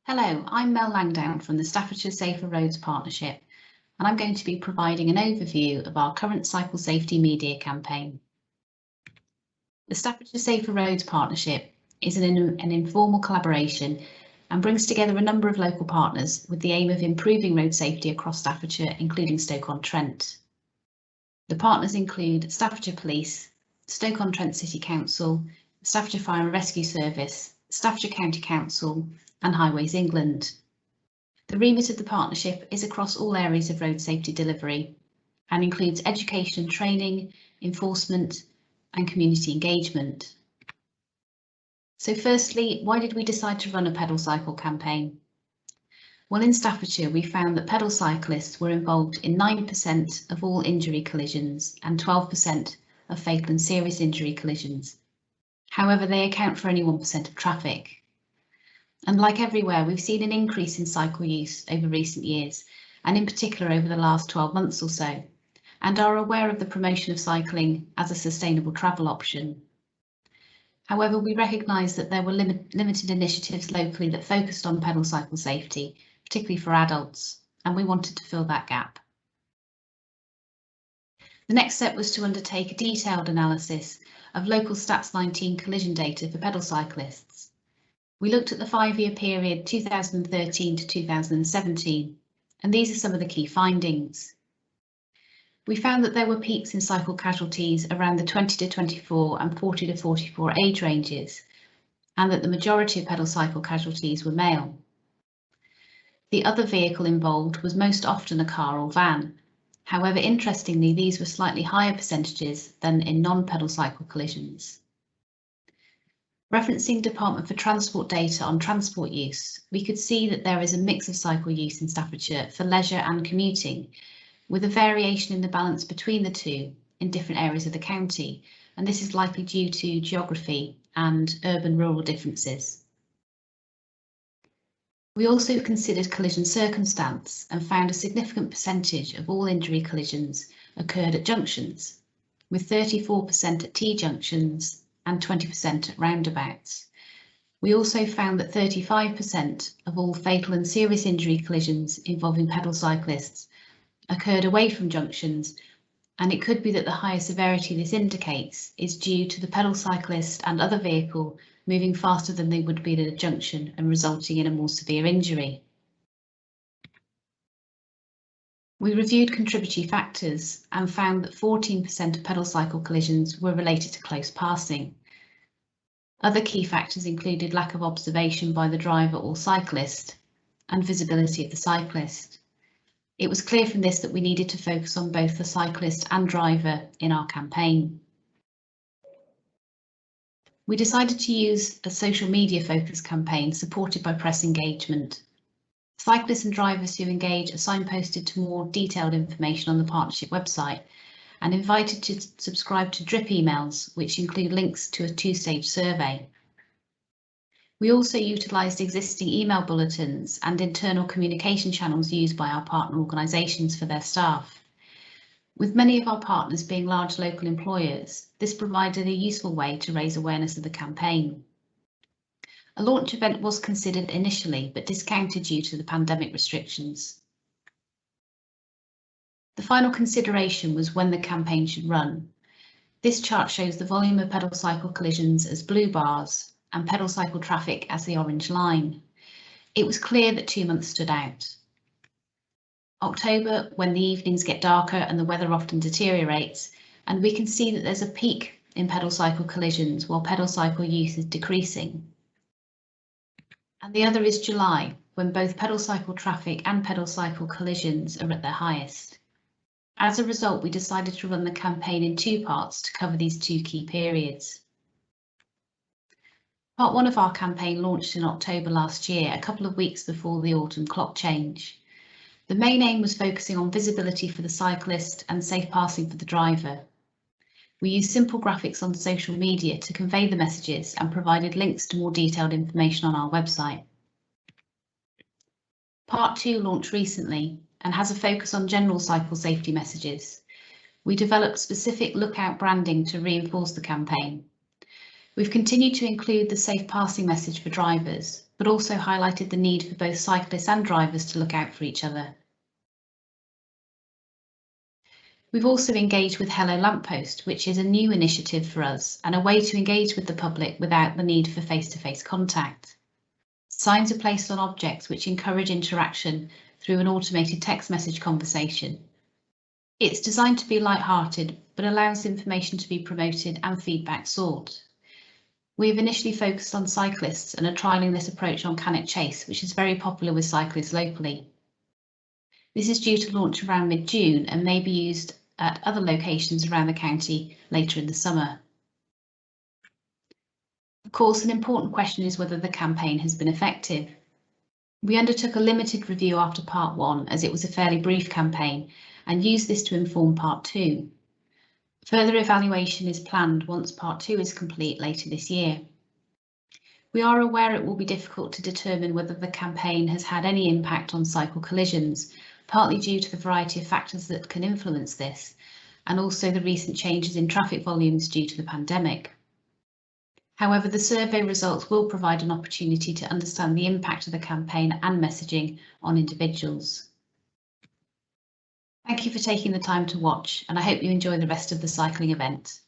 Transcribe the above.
Hello, I'm Mel Langdown from the Staffordshire Safer Roads Partnership, and I'm going to be providing an overview of our current cycle safety media campaign. The Staffordshire Safer Roads Partnership is an informal collaboration and brings together a number of local partners with the aim of improving road safety across Staffordshire, including Stoke-on-Trent. The partners include Staffordshire Police, Stoke-on-Trent City Council, Staffordshire Fire and Rescue Service, Staffordshire County Council, and Highways England. The remit of the partnership is across all areas of road safety delivery and includes education and training, enforcement and community engagement. So firstly, why did we decide to run a pedal cycle campaign? Well, in Staffordshire, we found that pedal cyclists were involved in 9% of all injury collisions and 12% of fatal and serious injury collisions. However, they account for only 1% of traffic. And like everywhere, we've seen an increase in cycle use over recent years, and in particular over the last 12 months or so, and are aware of the promotion of cycling as a sustainable travel option. However, we recognise that there were limited initiatives locally that focused on pedal cycle safety, particularly for adults, and we wanted to fill that gap. The next step was to undertake a detailed analysis of local Stats 19 collision data for pedal cyclists. We looked at the 5-year period 2013 to 2017, and these are some of the key findings. We found that there were peaks in cycle casualties around the 20 to 24 and 40 to 44 age ranges, and that the majority of pedal cycle casualties were male. The other vehicle involved was most often a car or van. However, interestingly, these were slightly higher percentages than in non-pedal cycle collisions. Referencing Department for Transport data on transport use, we could see that there is a mix of cycle use in Staffordshire for leisure and commuting, with a variation in the balance between the two in different areas of the county, and this is likely due to geography and urban-rural differences. We also considered collision circumstance and found a significant percentage of all injury collisions occurred at junctions, with 34% at T-junctions and 20% at roundabouts. We also found that 35% of all fatal and serious injury collisions involving pedal cyclists occurred away from junctions, and it could be that the higher severity this indicates is due to the pedal cyclist and other vehicle moving faster than they would be at a junction and resulting in a more severe injury. We reviewed contributory factors and found that 14% of pedal cycle collisions were related to close passing. Other key factors included lack of observation by the driver or cyclist and visibility of the cyclist. It was clear from this that we needed to focus on both the cyclist and driver in our campaign. We decided to use a social media focused campaign supported by press engagement. Cyclists and drivers who engage are signposted to more detailed information on the partnership website and invited to subscribe to drip emails, which include links to a 2-stage survey. We also utilised existing email bulletins and internal communication channels used by our partner organisations for their staff. With many of our partners being large local employers, this provided a useful way to raise awareness of the campaign. A launch event was considered initially, but discounted due to the pandemic restrictions. The final consideration was when the campaign should run. This chart shows the volume of pedal cycle collisions as blue bars and pedal cycle traffic as the orange line. It was clear that 2 months stood out. October, when the evenings get darker and the weather often deteriorates, and we can see that there's a peak in pedal cycle collisions while pedal cycle use is decreasing. And the other is July, when both pedal cycle traffic and pedal cycle collisions are at their highest. As a result, we decided to run the campaign in 2 parts to cover these 2 key periods. Part 1 of our campaign launched in October last year, a couple of weeks before the autumn clock change. The main aim was focusing on visibility for the cyclist and safe passing for the driver. We used simple graphics on social media to convey the messages and provided links to more detailed information on our website. Part 2 launched recently and has a focus on general cycle safety messages. We developed specific lookout branding to reinforce the campaign. We've continued to include the safe passing message for drivers, but also highlighted the need for both cyclists and drivers to look out for each other. We've also engaged with Hello Lamppost, which is a new initiative for us and a way to engage with the public without the need for face-to-face contact. Signs are placed on objects which encourage interaction through an automated text message conversation. It's designed to be light-hearted, but allows information to be promoted and feedback sought. We have initially focused on cyclists and are trialling this approach on Cannock Chase, which is very popular with cyclists locally. This is due to launch around mid-June and may be used at other locations around the county later in the summer. Of course, an important question is whether the campaign has been effective. We undertook a limited review after part 1, as it was a fairly brief campaign, and used this to inform part 2. Further evaluation is planned once part 2 is complete later this year. We are aware it will be difficult to determine whether the campaign has had any impact on cycle collisions, partly due to the variety of factors that can influence this, and also the recent changes in traffic volumes due to the pandemic. However, the survey results will provide an opportunity to understand the impact of the campaign and messaging on individuals. Thank you for taking the time to watch, and I hope you enjoy the rest of the cycling event.